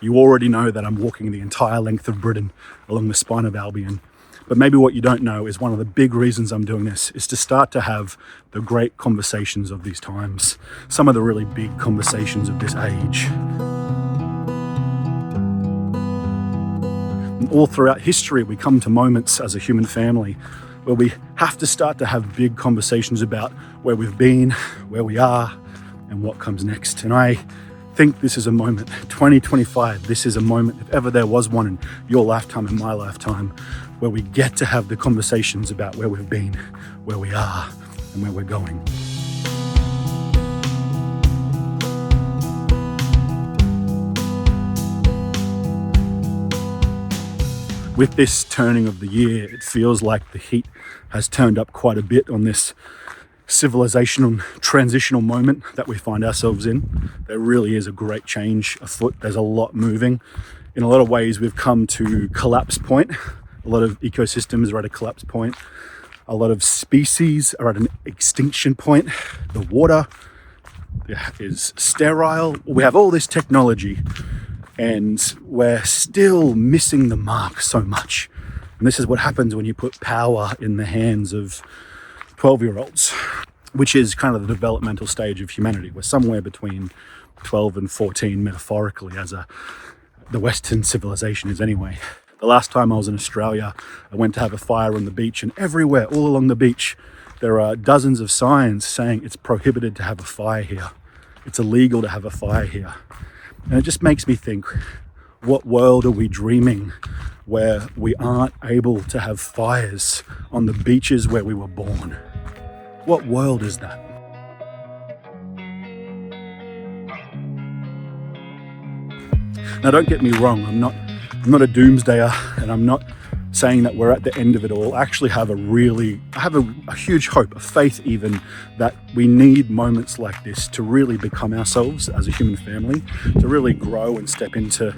You already know that I'm walking the entire length of Britain along the Spine of Albion. But maybe what you don't know is one of the big reasons I'm doing this is to start to have the great conversations of these times, some of the really big conversations of this age. And all throughout history, we come to moments as a human family where we have to start to have big conversations about where we've been, where we are, and what comes next. And I think this is a moment, 2025, this is a moment, if ever there was one in your lifetime and my lifetime, where we get to have the conversations about where we've been, where we are, and where we're going. With this turning of the year, it feels like the heat has turned up quite a bit on this civilizational transitional moment that we find ourselves in. There really is a great change afoot. There's a lot moving. In a lot of ways, we've come to collapse point. A lot of ecosystems are at a collapse point. A lot of species are at an extinction point. The water is sterile. We have all this technology and we're still missing the mark so much. And this is what happens when you put power in the hands of 12-year-olds, which is kind of the developmental stage of humanity. We're somewhere between 12 and 14 metaphorically, as the Western civilization is anyway. The last time I was in Australia, I went to have a fire on the beach, and everywhere, all along the beach, there are dozens of signs saying it's prohibited to have a fire here. It's illegal to have a fire here. And it just makes me think, what world are we dreaming where we aren't able to have fires on the beaches where we were born? What world is that? Now, don't get me wrong, I'm not a doomsdayer, and I'm not saying that we're at the end of it all. I actually have a huge hope, a faith even, that we need moments like this to really become ourselves as a human family, to really grow and step into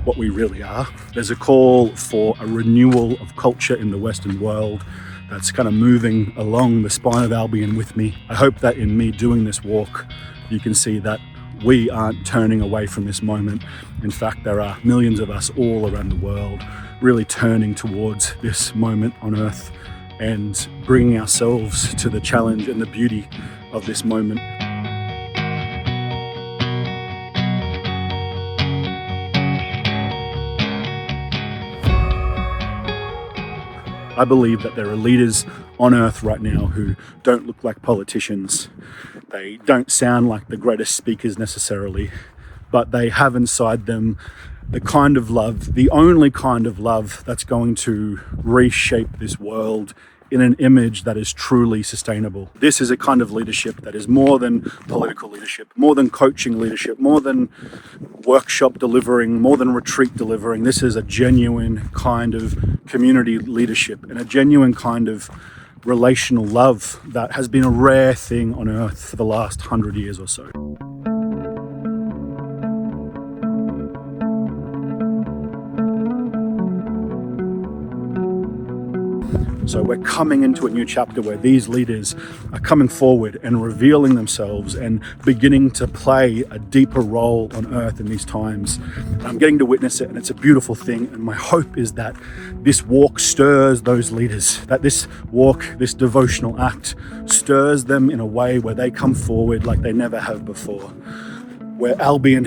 what we really are. There's a call for a renewal of culture in the Western world that's kind of moving along the Spine of Albion with me. I hope that in me doing this walk, you can see that we aren't turning away from this moment. In fact, there are millions of us all around the world really turning towards this moment on Earth and bringing ourselves to the challenge and the beauty of this moment. I believe that there are leaders on Earth right now who don't look like politicians. They don't sound like the greatest speakers necessarily, but they have inside them the kind of love, the only kind of love that's going to reshape this world in an image that is truly sustainable. This is a kind of leadership that is more than political leadership, more than coaching leadership, more than workshop delivering, more than retreat delivering. This is a genuine kind of community leadership and a genuine kind of relational love that has been a rare thing on Earth for the last 100 years or so. So we're coming into a new chapter where these leaders are coming forward and revealing themselves and beginning to play a deeper role on Earth in these times. And I'm getting to witness it, and it's a beautiful thing. And my hope is that this walk stirs those leaders, that this walk, this devotional act, stirs them in a way where they come forward like they never have before. Where Albion,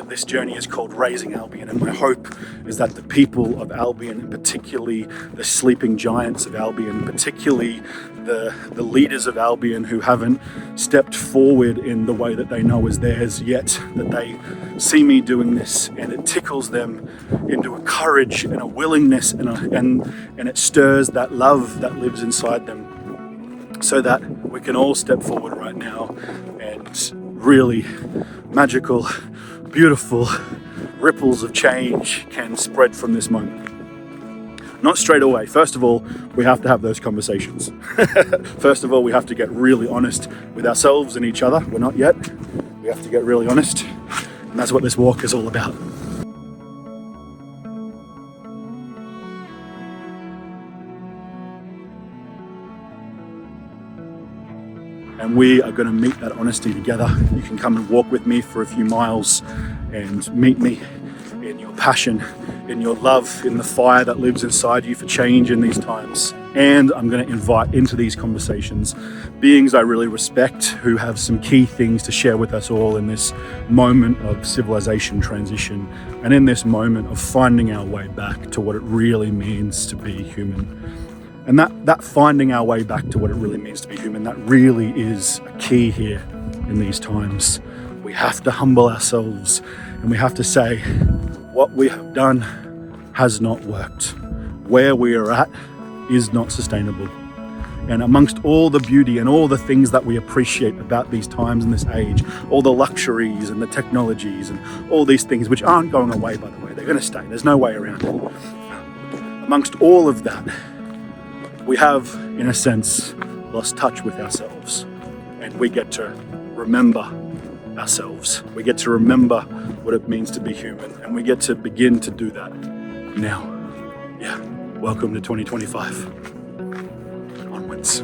this journey is called Raising Albion, and my hope is that the people of Albion, and particularly the sleeping giants of Albion, particularly the leaders of Albion who haven't stepped forward in the way that they know is theirs yet, that they see me doing this and it tickles them into a courage and a willingness and it stirs that love that lives inside them, so that we can all step forward right now and really magical, beautiful ripples of change can spread from this moment. Not straight away. First of all, we have to have those conversations. First of all, we have to get really honest with ourselves and each other. We're not yet. We have to get really honest. And that's what this walk is all about. And we are going to meet that honesty together. You can come and walk with me for a few miles and meet me passion, in your love, in the fire that lives inside you for change in these times. And I'm going to invite into these conversations beings I really respect who have some key things to share with us all in this moment of civilization transition and in this moment of finding our way back to what it really means to be human. And that finding our way back to what it really means to be human, that really is a key here in these times. We have to humble ourselves and we have to say what we have done has not worked. Where we are at is not sustainable. And amongst all the beauty and all the things that we appreciate about these times and this age, all the luxuries and the technologies and all these things which aren't going away, by the way, they're going to stay. There's no way around it. Amongst all of that, we have, in a sense, lost touch with ourselves, and we get to remember ourselves. We get to remember what it means to be human, and we get to begin to do that now. Yeah, welcome to 2025. Onwards.